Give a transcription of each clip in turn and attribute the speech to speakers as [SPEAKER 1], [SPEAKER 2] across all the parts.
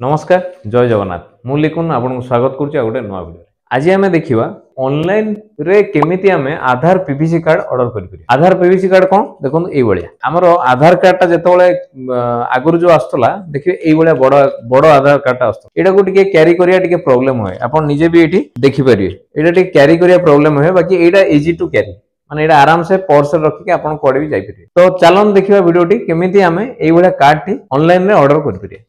[SPEAKER 1] नमस्कार जय जगन्नाथ मु लिखुन आपको स्वागत करुच्ची गोटे नुआ वीडियो। आज आम देखा ऑनलाइन रे केमिति आमे आधार पीवीसी कार्ड ऑर्डर करि आधार पीवीसी कार्ड कौन देखो ये आमर आधार कार्ड जिते आगुरी जो आसला देखिए ये बड़ बड़ आधार कार्ड आसता यहाँ को क्यारी करिया प्रॉब्लम हुए आप निजे भी ये देखिपारे ये क्यारी करिया प्रॉब्लम हुए बाकी यहाँ इजी टू क्यारी माने एटा आराम से पर्स रखिके आपण कोडे भी जाई परिबे। तो चलन देखिबा वीडियोटी केमिति आमे एई भलिया कार्ड टी ऑनलाइन रे ऑर्डर करि परिबे।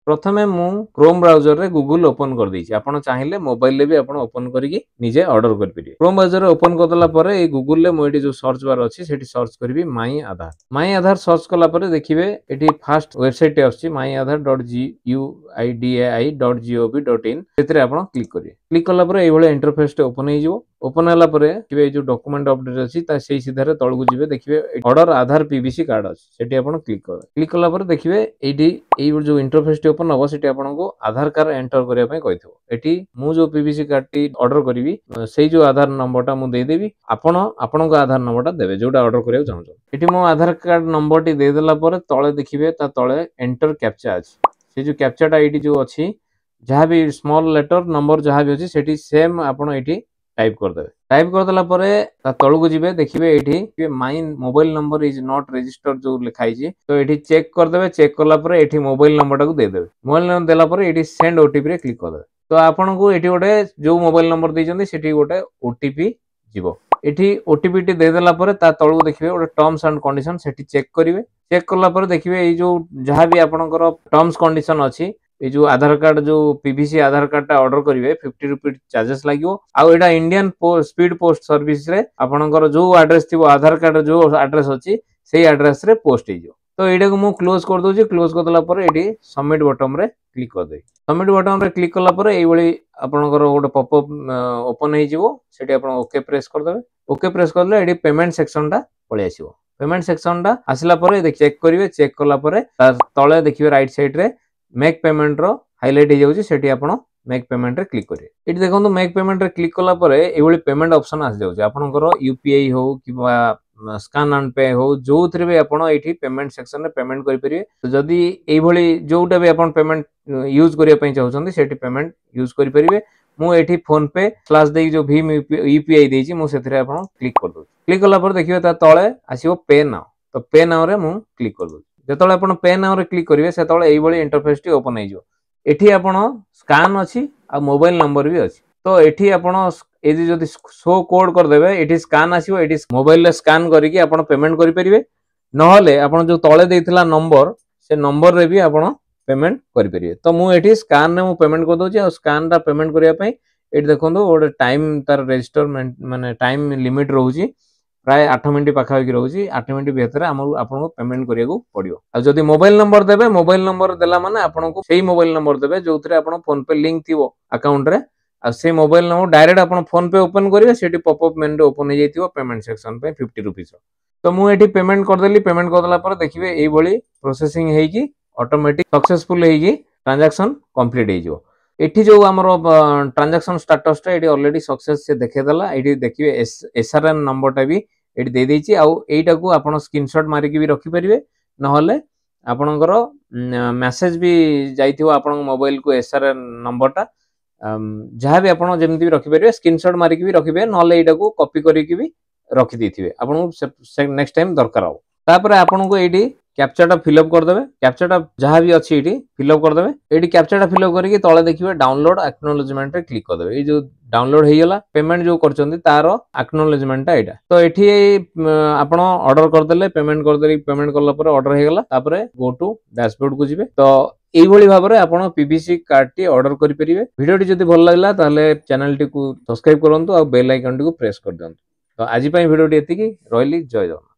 [SPEAKER 1] प्रथमे मु क्रोम ब्राउजर रे गूगल ओपन कर देछि आपण चाहिए मोबाइल रे भी आपण ओपन करिके निजे ऑर्डर कर परिबे। क्रोम ब्राउजर रे ओपन करदला परे ए गूगल रे मोइटी जो सर्च बार अछि सेठी सर्च करबी माई आधार सर्च कला परे देखिबे एठी फर्स्ट वेबसाइट आछि myAadhar.uidai.gov.in सेतरे आपण क्लिक करिवे। क्लिक कला परे ए भले इंटरफेस टे ओपन हे जिवो। ओपन होला परे किबे जो डॉक्यूमेंट अपडेट अछि ता सेही सीधारे तळगु जिवे देखिबे ऑर्डर आधार पीवीसी कार्ड अछि सेठी आपण क्लिक कर क्लिक कला परे देखिबे एठी एई जो इंटरफेस टे ओपन हबो सेठी आपनको आधार कार्ड एंटर करिया पय कहिथो। एठी मु जो पीवीसी कार्ड टी ऑर्डर करिवि सेही जो आधार नंबरटा मु दे देबी आपनको आधार नंबरटा देबे जोटा ऑर्डर करिया चाहौ। एठी मो आधार कार्ड नंबर टी दे देला परे तळे देखिबे ता तळे एंटर कैप्चा अछि से जो कैप्चाटा एठी जो अछि जहाँ भी स्मॉल लेटर नंबर जहाँ भी अछि सेठी सेम आपण एठी टाइप कर देबे। टाइप कर देला परे ता तळगु जिवे देखिबे एठी my mobile number is not registered जो लिखाई छी तो एठी चेक कर देबे। चेक करला परे एठी मोबाइल नंबर टाको दे देबे। मोबाइल नंबर देला परे एठी सेंड ओटीपी रे क्लिक कर देबे। तो आपन को एठी गोटे जो मोबाइल नंबर दै जंदी सेठी गोटे ओटीपी जीवो। एठी ओटीपी टी दे देला परे ता तळगु देखिबे गोटे टर्म्स एंड कंडीशन सेठी चेक करिवे। चेक करला परे देखिबे ए जो जहाँ भी आपनकर टर्म्स कंडीशन अछि ये जो आधार कार्ड जो पीवीसी आधार कार्ड टा ऑर्डर करिवे 50 रुपी चार्जेस लागिवो। आ एटा इंडियन स्पीड पोस्ट सर्विस रे आपनकर जो एड्रेस थिबो आधार कार्ड जो एड्रेस अछि सेही एड्रेस रे पोस्ट हेजो। तो एटा को मु क्लोज कर दोछि। क्लोज कर देला परे एठी सबमिट बटन रे क्लिक कर दे। सबमिट बटन रे क्लिक करला परे एई भली आपनकर गोटे पॉपअप ओपन हे जिवो सेठी आपन ओके प्रेस कर देबे। ओके प्रेस करले एठी पेमेंट सेक्शन टा पळे आसीबो। पेमेंट सेक्शन टा आसिला परे देख चेक करिवे। चेक करला परे तळे देखिबे राइट साइड रे मेक पेमेंट रो हाइलाइट हे जाउची सेठी आपण मेक पेमेंट रे क्लिक करिवे। एठी देखंतु मेक पेमेंट रे क्लिक कला परे ए भली पेमेंट ऑप्शन आसी जाउची आपनकर यूपीआई हो किबा स्कैन एंड पे हो जोथरे भी आपण एठी पेमेंट सेक्शन रे पेमेंट करि परिवे। तो जदी ए भली जोटा भी आपण पेमेंट यूज करिया पई चाहउछन्ती सेठी पेमेंट यूज करि परिवे। मु एठी फोन पे स्लैश दे जो भीम यूपीआई देछि मु सेथरे आपण क्लिक कर दउ। क्लिक कला परे देखिबे ता तळे आसीबो पे नाउ। तो पे नाउ रे मु क्लिक कर दउ। जेतळे आपण पे नाउ रे क्लिक करिवे सेतळे एई भली इंटरफेस टी ओपन हे जो। एठी आपण स्कैन अछि आ मोबाइल नंबर भी अछि। तो एठी आपण एजी जदी शो कोड कर देबे एठी स्कैन आसीबो। एठी मोबाइल रे स्कैन करिके आपण पेमेंट करि परिवे। नहले आपण जो तळे देइथिला नंबर से नंबर रे भी आपण पेमेंट करि परिवे। तो मु एठी स्कैन रे मु पेमेंट कर दोछि। आ स्कैन रा पेमेंट करिया पई एठी देखंतु ओडे टाइम तार रजिस्टरमेंट माने टाइम लिमिट रहउची प्राय 8 मिनिट पाखापाखि रहउची। 8 मिनिट भीतर आपनको पेमेंट करियाको पड़ियो। आ जदी मोबाइल नंबर देबे मोबाइल नंबर देला माने आपनको सेही मोबाइल नंबर देबे जोथरे आपण फोन पे लिंक थिवो अकाउंट रे। आ से मोबाइल नंबर डायरेक्ट आपण फोन पे ओपन करिवे सेठी पॉपअप मेन्यू रे ओपन हे जाइथिवो पेमेंट सेक्शन पे 50 रुपीस। तो मु एठी पेमेंट कर देली। पेमेंट कर देला पर देखिबे एई भली प्रोसेसिंग हेई की ऑटोमेटिक सक्सेसफुल हेई की ट्रांजैक्शन कंप्लीट हे जिवो। एठी जो हमरो ट्रांजैक्शन स्टेटस टा एठी ऑलरेडी सक्सेस से देखे देला। एठी देखिबे एसआरएन नंबर टा भी एठी दे देछि। आ एईटा को आपण स्क्रीनशॉट मारि के भी रखि परिवे। नहले आपणकर मेसेज भी जाइथिवो आपण मोबाइल को एसआरएन नंबर टा जहाँ भी आपण जेमति भी रखि परिवे स्क्रीनशॉट मारि के भी रखिबे। नहले एईटा को कॉपी करि के भी रखि देथिबे आपण नेक्स्ट टाइम दरकार हो। तापर आपण को एठी कैप्चा टा फिल अप कर देबे। कैप्चा टा जहाँ भी अछि एठी फिल अप कर देबे। एठी कैप्चा टा फिल अप करिके तळे देखिबे डाउनलोड एक्नॉलेजमेंट रे क्लिक कर देबे। ए जो डाउनलोड हे गेला पेमेंट जो करचंती तारो एक्नॉलेजमेंट टा एटा। तो एठी आपण ऑर्डर कर देले पेमेंट कर देली। पेमेंट करला पर ऑर्डर हे गेला। तापर गो टू डैशबोर्ड को जिवे। तो एई भली भाबरे आपण पीवीसी कार्ड टी ऑर्डर करि परिवे। वीडियो टी जदी भल लागला ताले चैनल टी को सब्सक्राइब करंतु आ बेल आइकन टी को प्रेस कर दियंतु। तो आज पई वीडियो टी एतिकी रहली। जय जगन्नाथ।